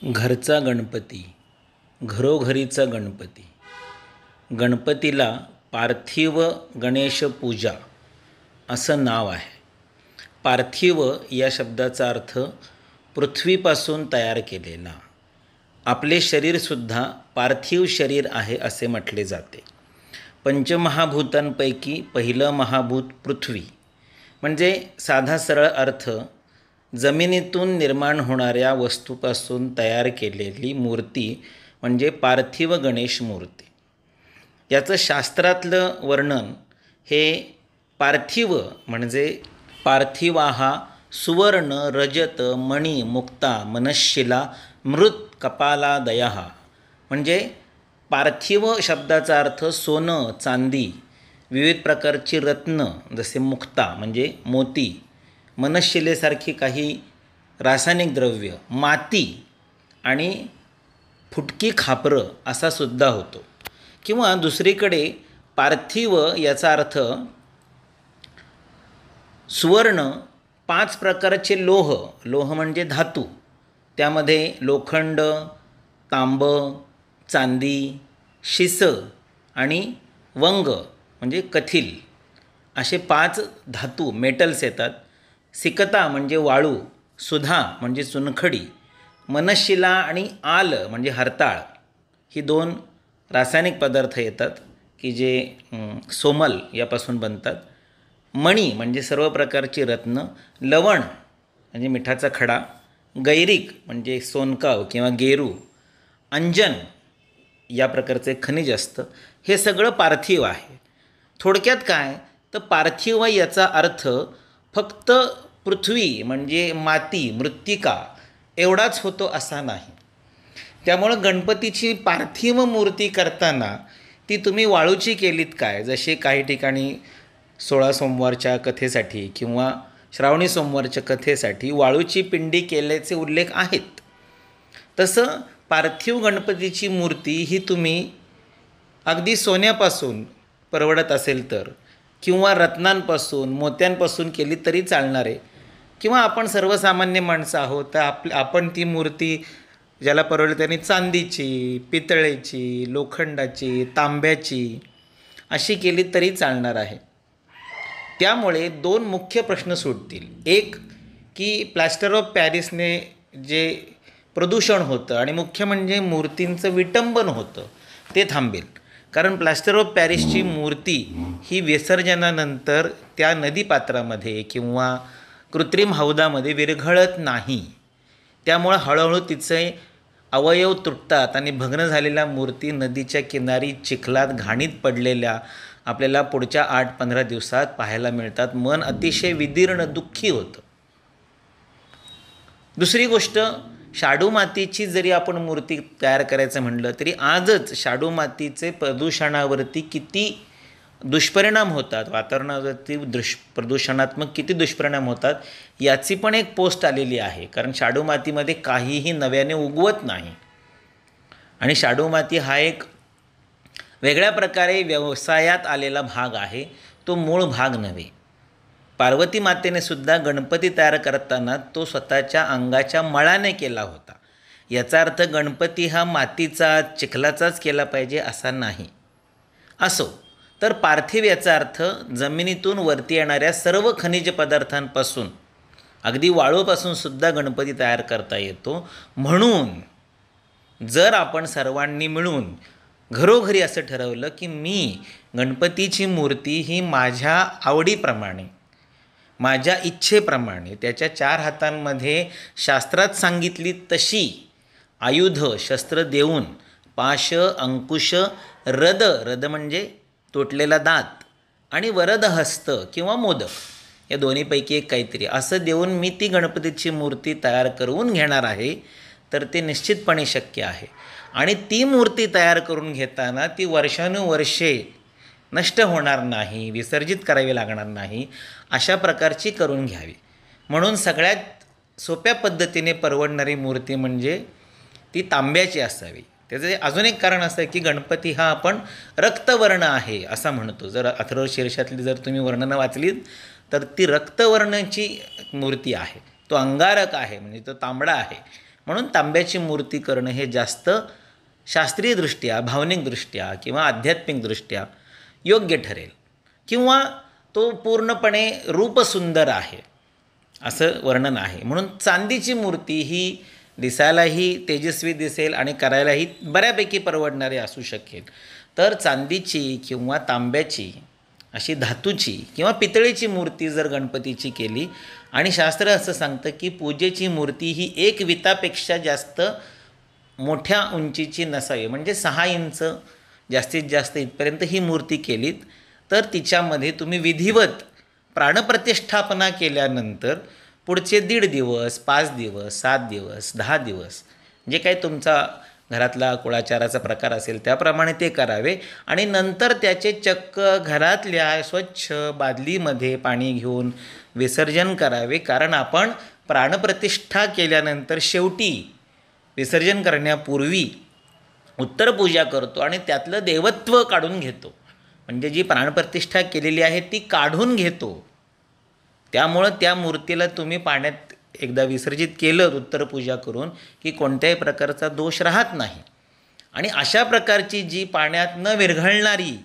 घरचा गणपती, घरोघरीचा गणपती. गणपतीला पार्थिव गणेश पूजा असं नाव आहे. पार्थिव या शब्दाचा अर्थ पृथ्वीपासून तयार केलेला. आपले शरीरसुद्धा पार्थिव शरीर आहे असे म्हटले जाते. पंचमहाभूतांपैकी पहिलं महाभूत पृथ्वी. म्हणजे साधा सरळ अर्थ जमिनीतून निर्माण होणाऱ्या वस्तूपासून तयार केलेली मूर्ती म्हणजे पार्थिव गणेश मूर्ती. याचं शास्त्रातलं वर्णन हे पार्थिव म्हणजे पार्थिवाहा सुवर्ण रजत मणी मुक्ता मनशिला मृत कपालादयः. म्हणजे पार्थिव शब्दाचा अर्थ सोनं चांदी, विविध प्रकारची रत्न जसे मुक्ता म्हणजे मोती, मनशिलेसारखी काही रासायनिक द्रव्य, माती आणि फुटकी खापरं असा सुद्धा होतो. किंवा दुसरीकडे पार्थिव याचा अर्थ सुवर्ण 5 प्रकारचे लोह, लोह म्हणजे धातू, त्यामध्ये लोखंड, तांब, चांदी, शिस आणि वंग म्हणजे कथिल असे 5 धातू मेटल्स येतात. सिकता म्हणजे वाळू, सुधा म्हणजे चुनखडी, मनशिला आणि आल म्हणजे हरताळ ही 2 रासायनिक पदार्थ येतात की जे सोमल यापासून बनतात. मणी म्हणजे सर्व प्रकारची रत्न, लवण म्हणजे मिठाचा खडा, गैरिक म्हणजे सोनकाव किंवा गेरू, अंजन या प्रकारचे खनिज असतं. हे सगळं पार्थिव आहे. थोडक्यात काय तर पार्थिव याचा अर्थ फक्त पृथ्वी म्हणजे माती मृत्तिका एवढाच होतो असा नाही. त्यामुळं गणपतीची पार्थिव मूर्ती करताना ती तुम्ही वाळूची केलीत काय, जसे काही ठिकाणी 16 सोमवारच्या कथेसाठी किंवा श्रावणी सोमवारच्या कथेसाठी वाळूची पिंडी केल्याचे उल्लेख आहेत. तसं पार्थिव गणपतीची मूर्ती ही तुम्ही अगदी सोन्यापासून परवडत असेल तर किंवा रत्नांपासून मोत्यांपासून केली तरी चालणार आहे. किंवा आपण सर्वसामान्य माणसं आहोत तर आपण ती मूर्ती ज्याला परवडली त्यांनी चांदीची, पितळेची, लोखंडाची, तांब्याची अशी केली तरी चालणार आहे. त्यामुळे 2 मुख्य प्रश्न सुटतील. एक की प्लॅस्टर ऑफ पॅरिसने जे प्रदूषण होतं आणि मुख्य म्हणजे मूर्तींचं विटंबन होतं ते थांबेल. कारण प्लॅस्टर ऑफ पॅरिसची मूर्ती ही विसर्जनानंतर त्या नदीपात्रामध्ये किंवा कृत्रिम हौदामध्ये विरघळत नाही. त्यामुळं हळूहळू तिचे अवयव तुटतात आणि भग्न झालेल्या मूर्ती नदीच्या किनारी चिखलात घाणीत पडलेल्या आपल्याला पुढच्या 8-15 दिवसात पाहायला मिळतात. मन अतिशय विदीर्ण दुःखी होतं. दुसरी गोष्ट, शाडू मातीची जरी आपण मूर्ती तयार करायचं म्हटलं तरी आजच शाडू मातीचे प्रदूषणावरती किती दुष्परिणाम होतात, वातावरणावरती प्रदूषणात्मक किती दुष्परिणाम होतात याची पण एक पोस्ट आलेली आहे. कारण शाडू मातीमध्ये काहीही नव्याने उगवत नाही आणि शाडू माती हा एक वेगळ्या प्रकारे व्यवसायात आलेला भाग आहे, तो मूळ भाग नव्हे. पार्वती मातेने सुद्धा गणपती तयार करताना तो स्वतःच्या अंगाच्या मळाने केला होता. याचा अर्थ गणपती हा मातीचा चिखलाचाच केला पाहिजे असा नाही. असो तर पार्थिव याचा अर्थ जमिनीतून वरती येणाऱ्या सर्व खनिज पदार्थांपासून अगदी वाळूपासून सुद्धा गणपती तयार करता येतो. म्हणून जर आपण सर्वांनी मिळून घरोघरी असं ठरवलं की मी गणपतीची मूर्ती ही माझ्या आवडीप्रमाणे माझ्या इच्छेप्रमाणे त्याच्या 4 हातांमध्ये शास्त्रात सांगितली तशी आयुध शस्त्र देऊन पाश अंकुश रद, रद म्हणजे तुटलेला दात, आणि वरद हस्त किंवा मोदक या दोन्हीपैकी एक काहीतरी असं देऊन मी ती गणपतीची मूर्ती तयार करून घेणार आहे, तर ते निश्चितपणे शक्य आहे. आणि ती मूर्ती तयार करून घेताना ती वर्षानुवर्षे नष्ट होणार नाही, विसर्जित करावी लागणार नाही, अशा प्रकारची करून घ्यावी. म्हणून सगळ्यात सोप्या पद्धतीने परवडणारी मूर्ती म्हणजे ती तांब्याची असावी. त्याचं अजून एक कारण असं आहे की गणपती हा आपण रक्तवर्ण आहे असा म्हणतो. जर अथर्वशीर्षातली जर तुम्ही वर्णनं वाचलीत तर ती रक्तवर्णाची मूर्ती आहे, तो अंगारक आहे म्हणजे तो तांबडा आहे. म्हणून तांब्याची मूर्ती करणं हे जास्त शास्त्रीयदृष्ट्या, भावनिकदृष्ट्या किंवा आध्यात्मिकदृष्ट्या योग्य ठरेल, किंवा तो पूर्णपणे रूपसुंदर आहे असं वर्णन आहे. म्हणून चांदीची मूर्ती ही दिसायलाही तेजस्वी दिसेल आणि करायलाही बऱ्यापैकी परवडणारी असू शकेल. तर चांदीची किंवा तांब्याची अशी धातूची किंवा पितळेची मूर्ती जर गणपतीची केली, आणि शास्त्र असं सांगतं की पूजेची मूर्ती ही 1 वितापेक्षा जास्त मोठ्या उंचीची नसावी, म्हणजे 6 इंच जास्तीत जास्त इथपर्यंत ही मूर्ती केलीत तर तिच्यामध्ये तुम्ही विधिवत प्राणप्रतिष्ठापना केल्यानंतर पुढचे 1.5 दिवस, 5 दिवस, 7 दिवस, 10 दिवस जे काही तुमचा घरातला कुळाचाराचा प्रकार असेल त्याप्रमाणे ते करावे, आणि नंतर त्याचे चक्क घरातल्या स्वच्छ बादलीमध्ये पाणी घेऊन विसर्जन करावे. कारण आपण प्राणप्रतिष्ठा केल्यानंतर शेवटी विसर्जन करण्यापूर्वी उत्तरपूजा करतो आणि त्यातलं देवत्व काढून घेतो, म्हणजे जी प्राणप्रतिष्ठा केलेली आहे ती काढून घेतो. त्यामुळं त्या मूर्तीला तुम्ही पाण्यात एकदा विसर्जित केलं उत्तरपूजा करून की कोणत्याही प्रकारचा दोष राहत नाही. आणि अशा प्रकारची जी पाण्यात न विरघळणारी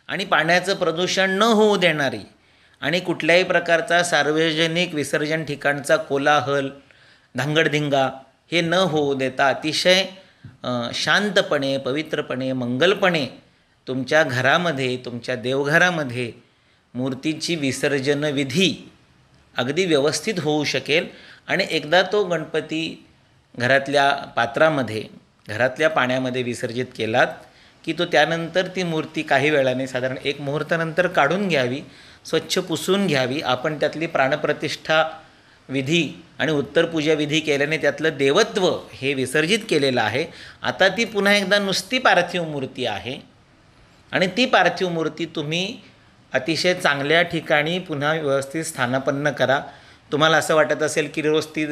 आणि पाण्याचं प्रदूषण न होऊ देणारी आणि कुठल्याही प्रकारचा सार्वजनिक विसर्जन ठिकाणचा कोलाहल, धांगडधिंगा हे न होऊ देता अतिशय शांतपणे, पवित्रपणे, मंगलपणे तुमच्या घरामध्ये, तुमच्या देवघरामध्ये मूर्तीची विसर्जन विधी अगदी व्यवस्थित होऊ शकेल. आणि एकदा तो गणपती घरातल्या पात्रामध्ये, घरातल्या पाण्यामध्ये विसर्जित केलात की तो त्यानंतर ती मूर्ती काही वेळाने, साधारण 1 मुहूर्तानंतर काढून घ्यावी, स्वच्छ पुसून घ्यावी. आपण त्यातली प्राणप्रतिष्ठा विधी आणि उत्तरपूजा विधी केल्याने त्यातलं देवत्व हे विसर्जित केलेलं आहे. आता ती पुन्हा एकदा नुसती पार्थिव मूर्ती आहे, आणि ती पार्थिव मूर्ती तुम्ही अतिशय चांगल्या ठिकाणी पुन्हा व्यवस्थित स्थानापन्न करा. तुम्हाला असं वाटत असेल की रोज ती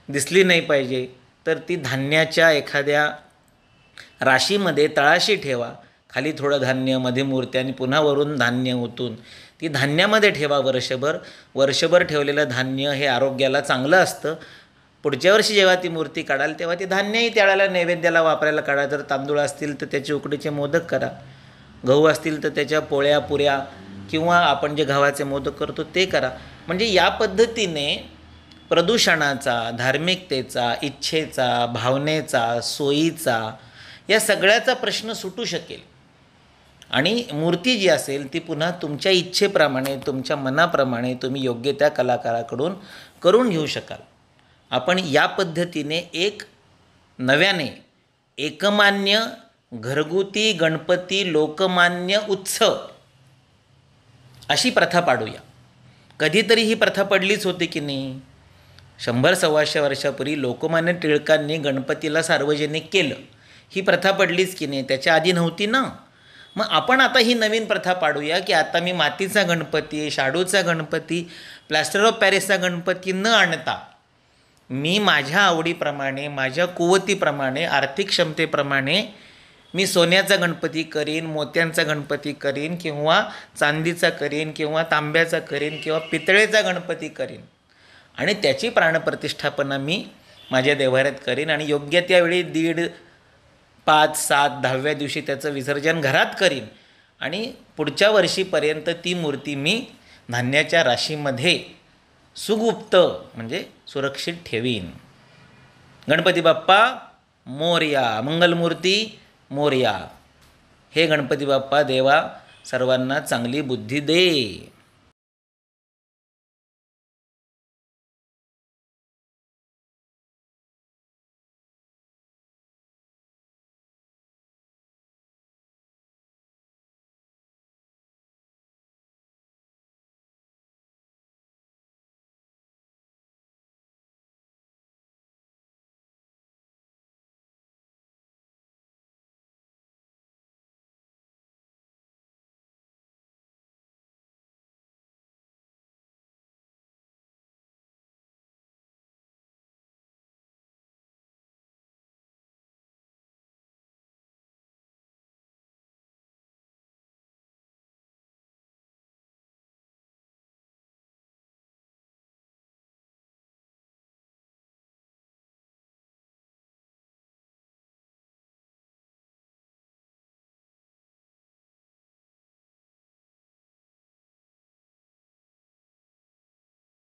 दिसली नाही पाहिजे, तर ती धान्याच्या एखाद्या राशीमध्ये तळाशी ठेवा. खाली थोडं धान्य, मध्ये मूर्ती आणि पुन्हा वरून धान्य ओतून ती धान्यामध्ये ठेवा वर्षभर. वर्षभर ठेवलेलं धान्य हे आरोग्याला चांगलं असतं. पुढच्या वर्षी जेव्हा ती मूर्ती काढाल तेव्हा ती धान्यही त्यावेळेला नैवेद्याला वापरायला काढा. जर तांदूळ असतील तर त्याचे उकडीचे मोदक करा, गहू असतील तर त्याच्या पोळ्या, पुऱ्या किंवा आपण जे गव्हाचे मोदक करतो ते करा. म्हणजे या पद्धतीने प्रदूषणाचा, धार्मिकतेचा, इच्छेचा, भावनेचा, सोयीचा या सगळ्याचा प्रश्न सुटू शकेल. आणि मूर्ती जी असेल ती पुन्हा तुमच्या इच्छेप्रमाणे, तुमच्या मनाप्रमाणे तुम्ही योग्य त्या कलाकाराकडून करून घेऊ शकाल. आपण या पद्धतीने एक नव्याने एकमान्य घरगुती गणपती लोकमान्य उत्सव अशी प्रथा पाडूया. कधीतरी ही प्रथा पडलीच होती की नाही. 100-125 वर्षापूर्वी लोकमान्य टिळकांनी गणपतीला सार्वजनिक केलं, ही प्रथा पडलीच की नाही. त्याच्या आधी नव्हती ना. मग आपण आता ही नवीन प्रथा पाडूया की आता मी मातीचा गणपती, शाडूचा गणपती, प्लॅस्टर ऑफ पॅरिसचा गणपती न आणता मी माझ्या आवडीप्रमाणे, माझ्या कुवतीप्रमाणे, आर्थिक क्षमतेप्रमाणे मी सोन्याचा गणपती करीन, मोत्यांचा गणपती करीन, किंवा चांदीचा करीन, किंवा तांब्याचा करीन, किंवा पितळेचा गणपती करीन, आणि त्याची प्राणप्रतिष्ठापना मी माझ्या देव्हाऱ्यात करीन. आणि योग्य त्यावेळी 1.5, 5, 7, 10व्या दिवशी त्याचं विसर्जन घरात करीन. आणि पुढच्या वर्षीपर्यंत ती मूर्ती मी धान्याच्या राशीमध्ये सुगुप्त म्हणजे सुरक्षित ठेवीन. गणपती बाप्पा मोरया, मंगलमूर्ती मोरया. हे गणपती बाप्पा देवा सर्वांना चांगली बुद्धी दे.